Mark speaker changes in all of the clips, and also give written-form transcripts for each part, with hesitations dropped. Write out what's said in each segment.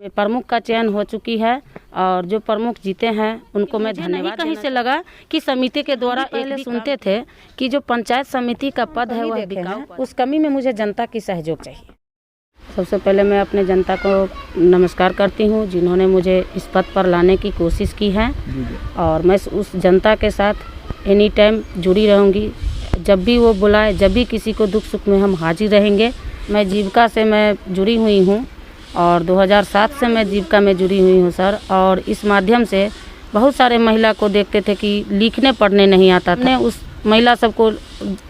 Speaker 1: प्रमुख का चयन हो चुकी है और जो प्रमुख जीते हैं उनको मैं धन्यवाद कहीं से लगा कि समिति के द्वारा पहले सुनते थे कि जो पंचायत समिति का पद है वह बिकाऊ, उस कमी में मुझे जनता की सहयोग चाहिए। सबसे पहले मैं अपने जनता को नमस्कार करती हूं जिन्होंने मुझे इस पद पर लाने की कोशिश की है और मैं उस जनता के साथ एनी टाइम जुड़ी रहूंगी। जब भी वो बुलाए, जब भी किसी को दुख सुख में हम हाजिर रहेंगे। मैं जीविका से मैं जुड़ी हुई हूँ और 2007 से मैं जीविका में जुड़ी हुई हूँ सर। और इस माध्यम से बहुत सारे महिला को देखते थे कि लिखने पढ़ने नहीं आता था। उस महिला सबको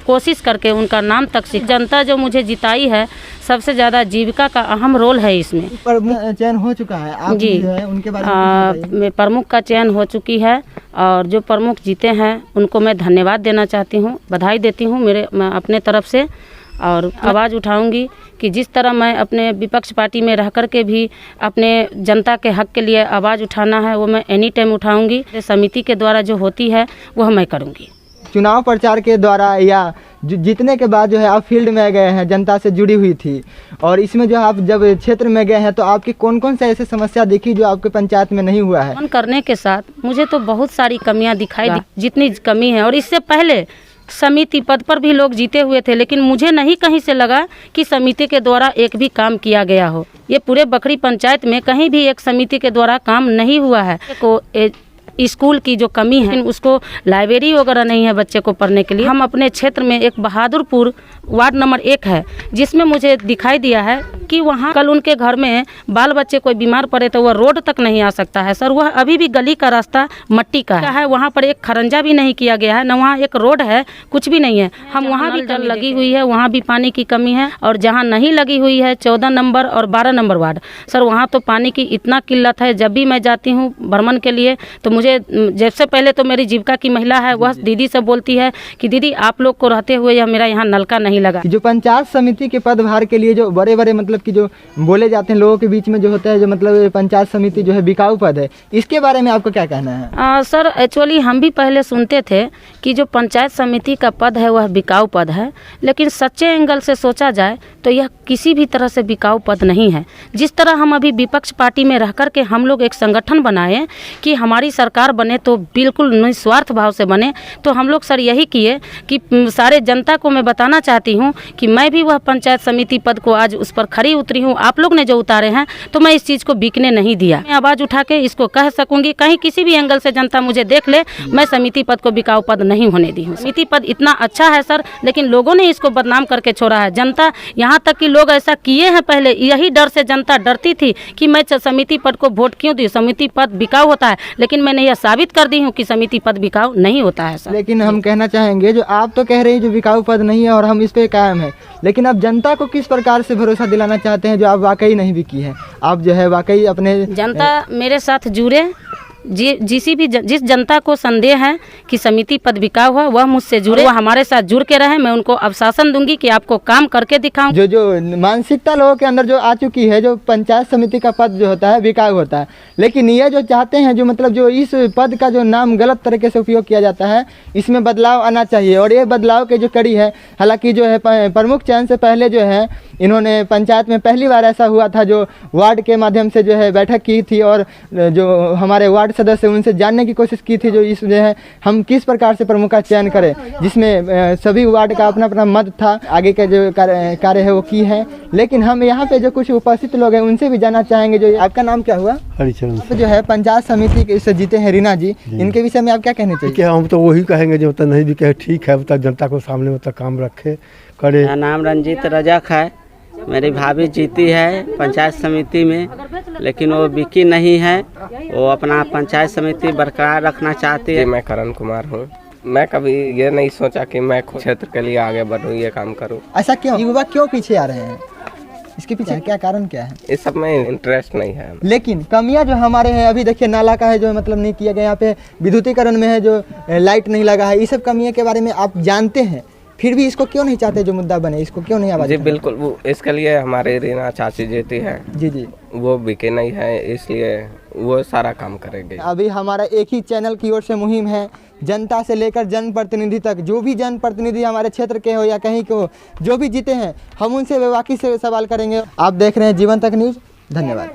Speaker 1: कोशिश करके उनका नाम तक सीख। जनता जो मुझे जिताई है, सबसे ज़्यादा जीविका का अहम रोल है इसमें।
Speaker 2: चयन हो चुका है आप जी, जो है उनके बारे में
Speaker 1: प्रमुख का चयन हो चुकी है और जो प्रमुख जीते हैं उनको मैं धन्यवाद देना चाहती हूँ, बधाई देती हूँ मैं अपने तरफ से। और आवाज़ उठाऊंगी कि जिस तरह मैं अपने विपक्ष पार्टी में रह कर के भी अपने जनता के हक के लिए आवाज़ उठाना है वो मैं एनी टाइम उठाऊंगी। समिति के द्वारा जो होती है वह मैं करूंगी।
Speaker 2: चुनाव प्रचार के द्वारा या जीतने के बाद जो है आप फील्ड में गए हैं, जनता से जुड़ी हुई थी और इसमें जो आप जब क्षेत्र में गए हैं तो आपकी कौन कौन से ऐसे समस्या दिखी जो आपके पंचायत में नहीं हुआ है?
Speaker 1: करने के साथ मुझे तो बहुत सारी कमियां दिखाई जितनी कमी है। और इससे पहले समिति पद पर भी लोग जीते हुए थे, लेकिन मुझे नहीं कहीं से लगा कि समिति के द्वारा एक भी काम किया गया हो। ये पूरे बखरी पंचायत में कहीं भी एक समिति के द्वारा काम नहीं हुआ है। स्कूल की जो कमी है उसको लाइब्रेरी वगैरह नहीं है बच्चे को पढ़ने के लिए। हम अपने क्षेत्र में एक बहादुरपुर वार्ड नंबर 1 है जिसमें मुझे दिखाई दिया है कि वहाँ कल उनके घर में बाल बच्चे कोई बीमार पड़े तो वह रोड तक नहीं आ सकता है सर। वह अभी भी गली का रास्ता मट्टी का है। वहाँ पर एक खरंजा भी नहीं किया गया है, न वहाँ एक रोड है, कुछ भी नहीं है। हम वहाँ भी कल लगी हुई है, वहाँ भी पानी की कमी है। और जहाँ नहीं लगी हुई है 14 नंबर और 12 नंबर वार्ड सर, वहाँ तो पानी की इतना किल्लत है। जब भी मैं जाती हूँ भ्रमण के लिए तो मुझे जबसे पहले तो मेरी जीविका की महिला है वह दीदी से बोलती है कि दीदी आप लोग को रहते हुए यह मेरा यहाँ नलका नहीं लगा।
Speaker 2: जो पंचायत समिति के पदभार के लिए जो बड़े बड़े मतलब कि जो बोले जाते हैं लोगों के बीच में जो होता है जो मतलब पंचायत समिति जो है बिकाऊ पद है, इसके बारे में आपको क्या कहना है?
Speaker 1: सर एक्चुअली हम भी पहले सुनते थे कि जो पंचायत समिति का पद है वह बिकाऊ पद है, लेकिन सच्चे एंगल से सोचा जाए तो यह किसी भी तरह से बिकाऊ पद नहीं है। जिस तरह हम अभी विपक्ष पार्टी में रह कर के हम लोग एक संगठन बनाए कि हमारी सरकार बने तो बिल्कुल निस्वार्थ भाव से बने, तो हम लोग सर यही किए कि सारे जनता को मैं बताना चाहती हूँ कि मैं भी वह पंचायत समिति पद को आज उस पर खड़ी उतरी हूँ। आप लोग ने जो उतारे हैं तो मैं इस चीज़ को बिकने नहीं दिया। मैं आवाज़ उठा के इसको कह सकूंगी, कहीं किसी भी एंगल से जनता मुझे देख ले, मैं समिति पद को बिकाऊ पद नहीं होने दी हूँ। समिति पद इतना अच्छा है सर, लेकिन लोगों ने इसको बदनाम करके छोड़ा है। जनता यहाँ तक कि लोग ऐसा किए हैं, पहले यही डर से जनता डरती थी कि मैं समिति पद को वोट क्यों दूँ, समिति पद बिकाऊ होता है। लेकिन मैंने यह साबित कर दी हूँ कि समिति पद बिकाऊ नहीं होता है सर।
Speaker 2: लेकिन हम कहना चाहेंगे जो आप तो कह रहे हैं जो बिकाऊ पद नहीं है और हम इस पे कायम है, लेकिन आप जनता को किस प्रकार से भरोसा दिलाना चाहते हैं जो आप वाकई नहीं बिकी है? आप जो है वाकई अपने
Speaker 1: जनता मेरे साथ जुड़े, जिस जनता को संदेह है कि समिति पद बिकाऊ हुआ वह मुझसे जुड़े, वह हमारे साथ जुड़ के रहे। मैं उनको आश्वासन दूंगी कि आपको काम करके दिखाऊं।
Speaker 2: जो मानसिकता लोगों के अंदर जो आ चुकी है जो पंचायत समिति का पद जो होता है बिकाऊ होता है, लेकिन ये जो चाहते हैं जो मतलब जो इस पद का जो नाम गलत तरीके से उपयोग किया जाता है, इसमें बदलाव आना चाहिए। और ये बदलाव के जो कड़ी है, हालांकि जो है प्रमुख चयन से पहले जो है इन्होंने पंचायत में पहली बार ऐसा हुआ था जो वार्ड के माध्यम से जो है बैठक की थी और जो हमारे वार्ड सदस्य उनसे जानने की कोशिश की थी जो इस जो है हम किस प्रकार से प्रमुख का चयन करें, जिसमें सभी वार्ड का अपना अपना मत था। आगे के जो कार्य है वो की है, लेकिन हम यहाँ पे जो कुछ उपस्थित लोग हैं उनसे भी जानना चाहेंगे। जो आपका नाम क्या हुआ?
Speaker 3: हरिचरण।
Speaker 2: तो जो है पंचायत समिति से जीते हैं रीना जी, इनके विषय में आप क्या कहना चाहिए?
Speaker 3: हम तो वही कहेंगे जो नहीं भी कहे ठीक है, जनता को सामने मतलब काम रखे करे।
Speaker 4: मेरा नाम रंजीत रजक है। मेरी भाभी जीती है पंचायत समिति में, लेकिन वो बिकी नहीं है। वो अपना पंचायत समिति बरकरार रखना चाहती है।
Speaker 5: मैं करण कुमार हूँ। मैं कभी ये नहीं सोचा कि मैं क्षेत्र के लिए आगे बढ़ूँ, ये काम करूँ।
Speaker 2: ऐसा क्यों? युवा क्यों पीछे आ रहे हैं? इसके पीछे क्या कारण क्या है?
Speaker 5: इस सब में इंटरेस्ट नहीं है।
Speaker 2: लेकिन कमियां जो हमारे हैं, अभी देखिए नाला का है जो मतलब नहीं किया गया, यहाँ पे विद्युतीकरण में है जो लाइट नहीं लगा है, ये सब कमियों के बारे में आप जानते हैं, फिर भी इसको क्यों नहीं चाहते जो मुद्दा बने, इसको क्यों नहीं आवाज?
Speaker 5: जी बिल्कुल, वो इसके लिए हमारे रीना चाची जीती है।
Speaker 2: जी
Speaker 5: वो बिके नहीं है, इसलिए वो सारा काम करेंगे।
Speaker 2: अभी हमारा एक ही चैनल की ओर से मुहिम है, जनता से लेकर जनप्रतिनिधि तक, जो भी जनप्रतिनिधि हमारे क्षेत्र के हो या कहीं के हो, जो भी जीते हैं हम उनसे बेबाकी से सवाल करेंगे। आप देख रहे हैं जीवन तक न्यूज़। धन्यवाद।